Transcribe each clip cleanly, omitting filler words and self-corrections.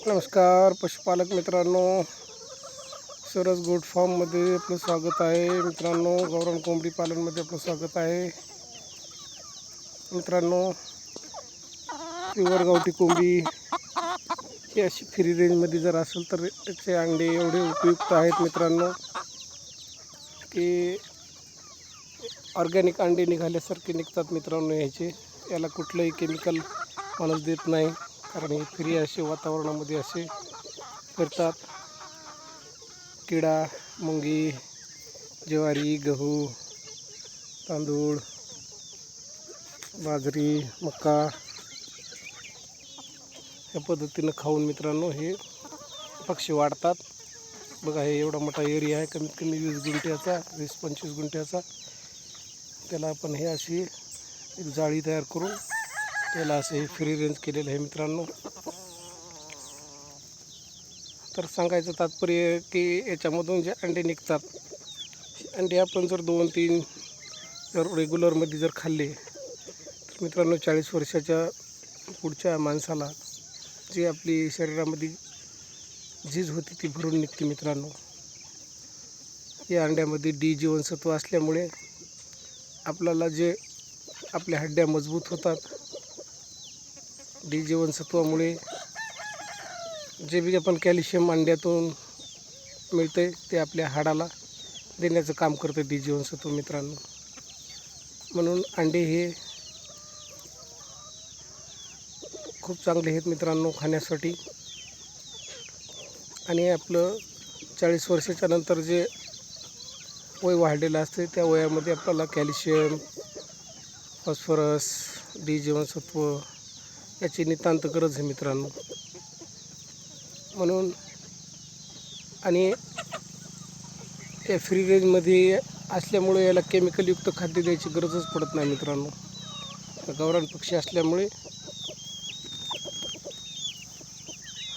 नमस्कार पशुपालक मित्रांनो, सरस गोट फार्ममध्ये आपलं स्वागत आहे. मित्रांनो, गावरान कोंबडी पालनमध्ये आपलं स्वागत आहे. मित्रांनो, प्युअर गावठी कोंबडी ही अशी फ्री रेंजमध्ये जर असेल तर त्याचे अंडे एवढे उपयुक्त आहेत मित्रांनो की ऑर्गॅनिक अंडे निघाल्यासारखे निघतात मित्रांनो. याला कुठलंही केमिकल माणूस देत नाही, कारण हे फ्री असे वातावरणामध्ये असे फिरतात. किडा, मुंगी, ज्वारी, गहू, तांदूळ, बाजरी, मका या पद्धतीनं खाऊन मित्रांनो हे पक्षी वाढतात. बघा, हे एवढा मोठा एरिया आहे, कमीत कमी 20 गुंठ्याचा, 20-25 गुंठ्याचा. त्याला आपण हे अशी एक जाळी तयार करून त्याला असं हे फ्री रेंज केलेलं आहे मित्रांनो. तर सांगायचं तात्पर्य की याच्यामधून जे अंडे निघतात, अंडे आपण जर 2-3 जर रेग्युलरमध्ये जर खाल्ले तर मित्रांनो 40 वर्षाच्या पुढच्या माणसाला जी आपली शरीरामध्ये झीज होती ती भरून निघते मित्रांनो. या अंड्यामध्ये डी जीवनसत्व असल्यामुळे आपल्याला जे आपल्या हड्ड्या मजबूत होतात. डी जीवनसत्वामुळे जे बी आपण कॅल्शियम अंड्यातून मिळते ते आपल्या हाडाला देण्याचं काम करते डी जीवनसत्व मित्रांनो. म्हणून अंडे हे खूप चांगले आहेत मित्रांनो खाण्यासाठी. आणि आपलं 40 वर्षाच्या नंतर जे वय वाढलेलं असते त्या वयामध्ये आपल्याला कॅल्शियम, फॉस्फरस, डी जीवनसत्व याची नितांत गरज आहे मित्रांनो. म्हणून आणि या फ्री रेंजमध्ये असल्यामुळे याला केमिकलयुक्त खाद्य द्यायची गरजच पडत नाही मित्रांनो. गावरान पक्षी असल्यामुळे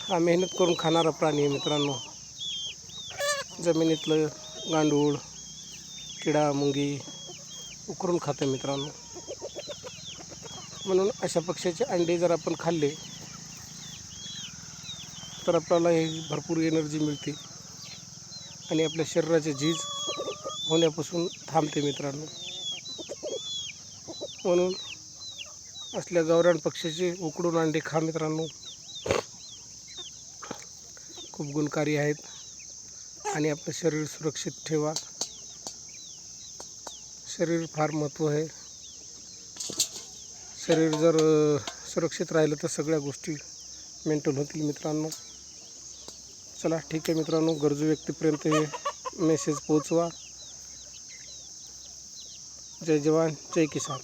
हा मेहनत करून खाणारा प्राणी आहे मित्रांनो. जमिनीतलं गांडूळ, किडा, मुंगी उकरून खाते मित्रांनो. म्हणून अशा पक्ष्याचे अंडे जर आपण खाल्ले तर आपल्याला हे भरपूर एनर्जी मिळते आणि आपल्या शरीराचे झीज होण्यापासून थांबते मित्रांनो. म्हणून असल्या गावरान पक्ष्याचे उकडून अंडे खा मित्रांनो. खूप गुणकारी आहेत आणि आपलं शरीर सुरक्षित ठेवा. शरीर फार महत्त्व आहे. शरीर जर सुरक्षित राहिलं तर सगळ्या गोष्टी मेंटेन होतील मित्रांनो. चला ठीक आहे मित्रांनो, गरजू व्यक्तीपर्यंत हे मेसेज पोहोचवा. जय जवान जय किसान.